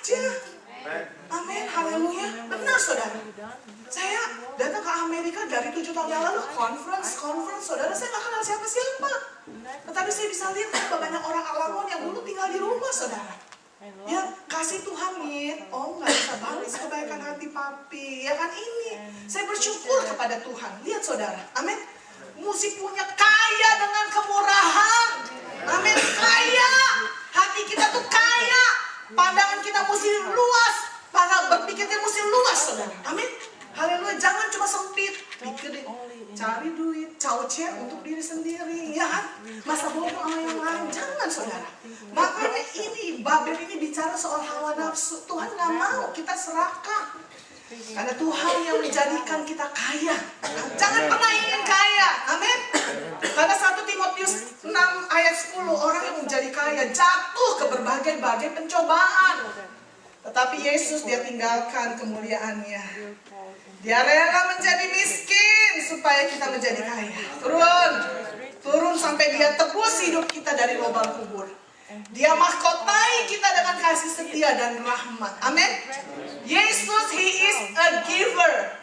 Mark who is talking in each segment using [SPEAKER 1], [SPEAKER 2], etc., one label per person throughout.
[SPEAKER 1] aja. Amin, haleluya. Benar saudara. Saya datang ke Amerika dari 7 tahun yang lalu, conference, saudara, saya nggak kenal siapa-siapa. Tetapi saya bisa lihat betapa banyak orang Alangon yang dulu tinggal di rumah, saudara. Ya, kasih Tuhan nih. Oh, nggak bisa balas kebaikan hati papi. Ya kan ini. Saya bersyukur kepada Tuhan. Lihat saudara. Amin. Mesti punya kaya dengan kemurahan. Amin. Kaya. Hati kita tuh kaya. Pandangan kita mesti luas. Berpikirnya mesti luas, saudara. Amin. Haleluya. Jangan cuma sempit. Pikirin. Cari duit, cauce untuk diri sendiri, ya kan? Masa bohong sama yang lain, jangan saudara. Makanya ini, Babel ini bicara soal hawa nafsu. Tuhan gak mau kita serakah. Karena Tuhan yang menjadikan kita kaya. Jangan pernah ingin kaya, amin. Karena 1 Timotius 6 ayat 10, orang yang menjadi kaya jatuh ke berbagai-bagai pencobaan. Tetapi Yesus dia tinggalkan kemuliaannya. Dia rela menjadi miskin supaya kita menjadi kaya. Turun sampai dia tebus hidup kita dari lubang kubur. Dia mahkotai kita dengan kasih setia dan rahmat. Amin. Yesus, He is a giver.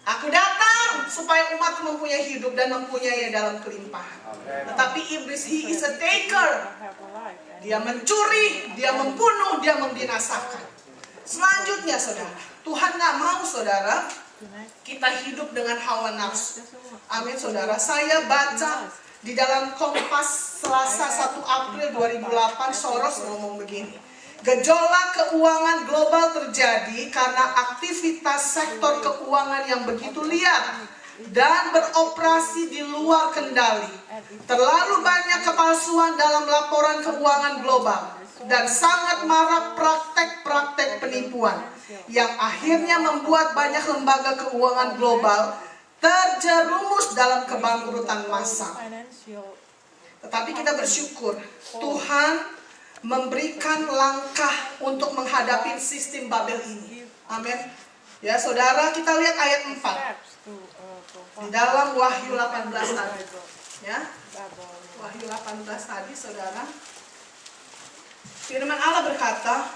[SPEAKER 1] Aku datang supaya umat mempunyai hidup dan mempunyai dalam kelimpahan. Tetapi iblis, he is a taker. Dia mencuri, dia membunuh, dia membinasakan. Selanjutnya saudara, Tuhan gak mau saudara kita hidup dengan hawa nafsu. Amin saudara. Saya baca di dalam Kompas Selasa 1 April 2008, Soros ngomong begini. Gejolak keuangan global terjadi karena aktivitas sektor keuangan yang begitu liar dan beroperasi di luar kendali. Terlalu banyak kepalsuan dalam laporan keuangan global dan sangat marak praktek-praktek penipuan yang akhirnya membuat banyak lembaga keuangan global terjerumus dalam kebangkrutan massal. Tetapi kita bersyukur Tuhan memberikan langkah untuk menghadapi sistem Babel ini. Amin. Ya saudara, kita lihat ayat 4 di dalam Wahyu 18 tadi. Ya, Wahyu 18 tadi saudara. Firman Allah berkata,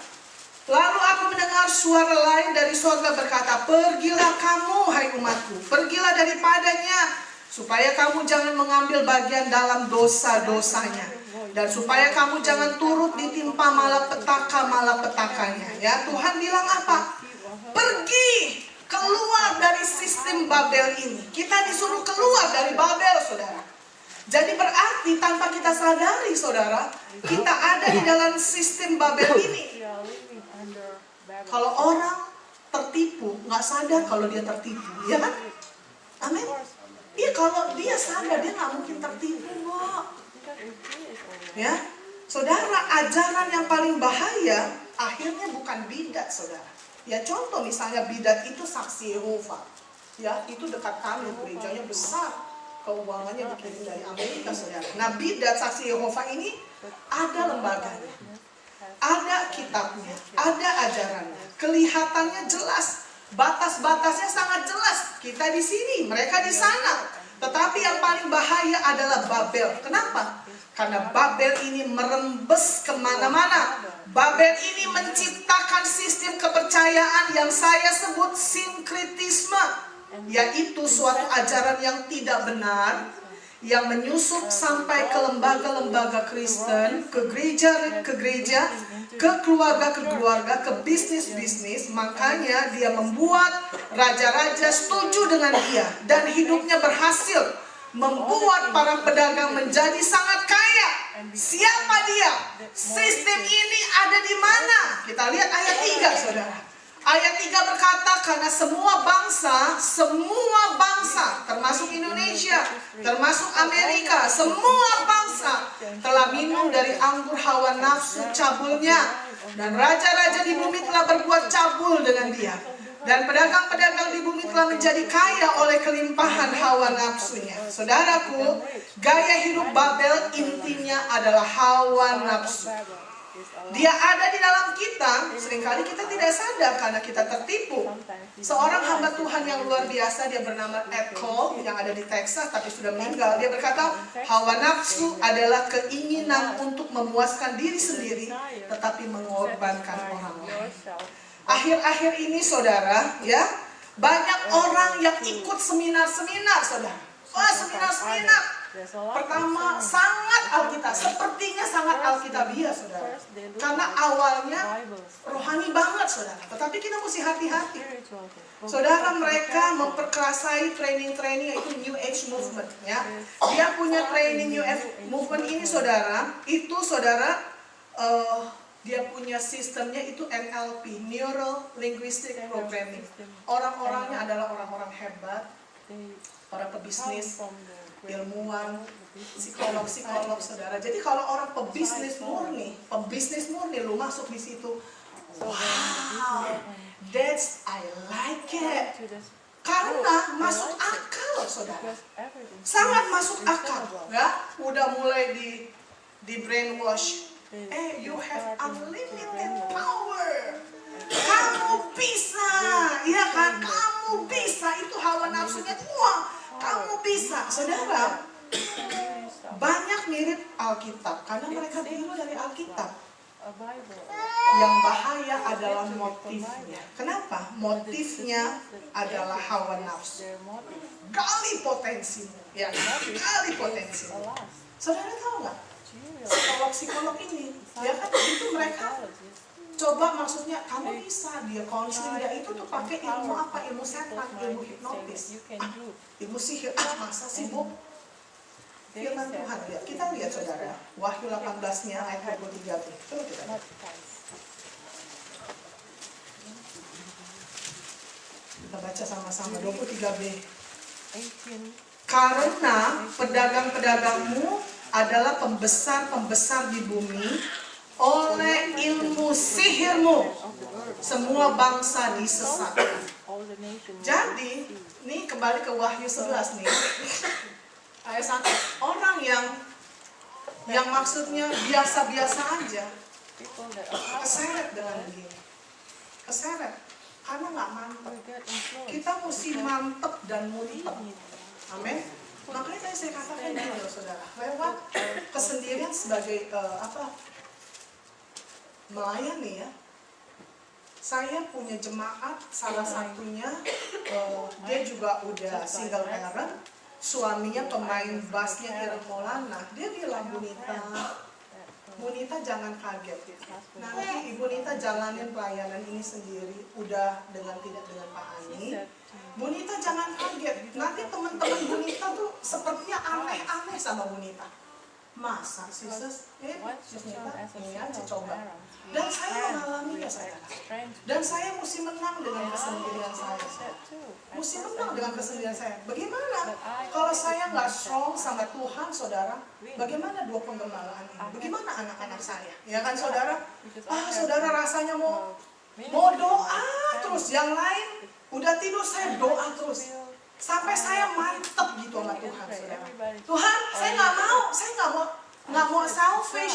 [SPEAKER 1] lalu aku mendengar suara lain dari surga berkata, pergilah kamu hai umatku, pergilah daripadanya, supaya kamu jangan mengambil bagian dalam dosa-dosanya, dan supaya kamu jangan turut ditimpa malapetaka-malapetakanya. Ya, Tuhan bilang apa? Pergi, keluar dari sistem Babel ini. Kita disuruh keluar dari Babel, saudara. Jadi berarti tanpa kita sadari, saudara, kita ada di dalam sistem Babel ini. Kalau orang tertipu, nggak sadar kalau dia tertipu, ya kan? Amin. Iya, kalau dia sadar dia nggak mungkin tertipu, kok. Ya, saudara, ajaran yang paling bahaya akhirnya bukan bidat, saudara. Ya, contoh misalnya bidat itu saksi Yehova. Ya, itu dekat kami, gerejanya besar. Keuangannya dikirim dari Amerika, saudara. Nah, bidat saksi Yehova ini ada lembaganya, ada kitabnya, ada ajarannya, kelihatannya jelas, batas-batasnya sangat jelas. Kita di sini, mereka di sana. Tetapi yang paling bahaya adalah Babel. Kenapa? Karena Babel ini merembes kemana-mana. Babel ini menciptakan sistem kepercayaan yang saya sebut sinkretisme, yaitu suatu ajaran yang tidak benar, yang menyusup sampai ke lembaga-lembaga Kristen, ke gereja, ke keluarga, ke bisnis. Makanya dia membuat raja-raja setuju dengan dia, dan hidupnya berhasil membuat para pedagang menjadi sangat kaya. Siapa dia? Sistem ini ada di mana? Kita lihat ayat 3, saudara. Ayat 3 berkata, karena semua bangsa, termasuk Indonesia, termasuk Amerika, semua bangsa telah minum dari anggur hawa nafsu cabulnya, dan raja-raja di bumi telah berbuat cabul dengan dia, dan pedagang-pedagang di bumi telah menjadi kaya oleh kelimpahan hawa nafsunya. Saudaraku, gaya hidup Babel intinya adalah hawa nafsu. Dia ada di dalam kita. Seringkali kita tidak sadar karena kita tertipu. Seorang hamba Tuhan yang luar biasa, dia bernama Ed Cole, yang ada di Texas tapi sudah meninggal. Dia berkata, hawa nafsu adalah keinginan untuk memuaskan diri sendiri tetapi mengorbankan orang lain. akhir-akhir ini saudara, ya, banyak orang yang ikut seminar-seminar saudara. Wah, seminar-seminar. Pertama, sangat Alkitab, sepertinya sangat Alkitabiah saudara. Karena awalnya rohani banget saudara. Tetapi kita mesti hati-hati. Saudara, mereka memperkasai training-training yaitu New Age Movement, ya. Dia punya training New Age Movement ini saudara, itu saudara, dia punya sistemnya itu NLP, Neuro Linguistic Programming. Orang-orangnya adalah orang-orang hebat, para pebisnis, ilmuwan, psikolog saudara. Jadi kalau orang pebisnis murni lu masuk di situ, wow, that's I like it. Karena masuk akal saudara, sangat masuk akal, ya. Udah mulai di brainwash. You have unlimited power. Kamu bisa, ya kan? Kamu bisa. Itu hawa nafsunya. Wah, kamu bisa, saudara. Banyak mirip Alkitab karena mereka tiru dari Alkitab. Yang bahaya adalah motifnya. Kenapa? Motifnya adalah hawa nafsu. Gali potensi, ya, gali potensi. Saudara tahu nggak? Psikolog ini, ya kan, itu mereka coba, maksudnya kamu bisa, dia counseling, dia itu tuh pakai ilmu apa? Ilmu setan, ilmu hipnotis, ilmu sihir. Masa sih Bu? Firman Tuhan, ya. Kita lihat saudara, Wahyu 18-nya ayat 23b. Coba kita lihat. Kita baca sama-sama 23b. Karena pedagang-pedagangmu adalah pembesar-pembesar di bumi, oleh ilmu sihirmu semua bangsa disesatkan. Jadi, nih kembali ke Wahyu 11 nih. Ayat 1. Orang yang maksudnya biasa-biasa aja, keseret dengan begini. Keseret. Karena nggak mantep. Kita mesti mantep dan muntep. Amin. Makanya tadi saya katakan gini loh saudara, lewat kesendirian sebagai melayani, ya. Saya punya jemaat, salah satunya dia juga udah single parent, suaminya pemain bassnya Ireng Maulana. Dia bilang, Bunita jangan kaget, nanti Ibu Nita jalanin pelayanan ini sendiri, udah tidak dengan Pak Ani. Bunita jangan kaget, nanti teman-teman Bunita tuh sepertinya aneh-aneh sama Bunita. Masa sih sis? Bunita ini aja coba. Dan saya mengalaminya saudara. Dan saya mesti menang dengan kesendirian saya. Mesti menang dengan kesendirian saya. Bagaimana kalau saya nggak strong sama Tuhan saudara? Bagaimana dua penggembalaan ini? Bagaimana anak-anak saya? Ya kan saudara? Saudara rasanya mau doa terus, yang lain udah tidur, saya doa terus. Sampai saya mantep gitu sama Tuhan, saudara. Tuhan, saya nggak mau selfish.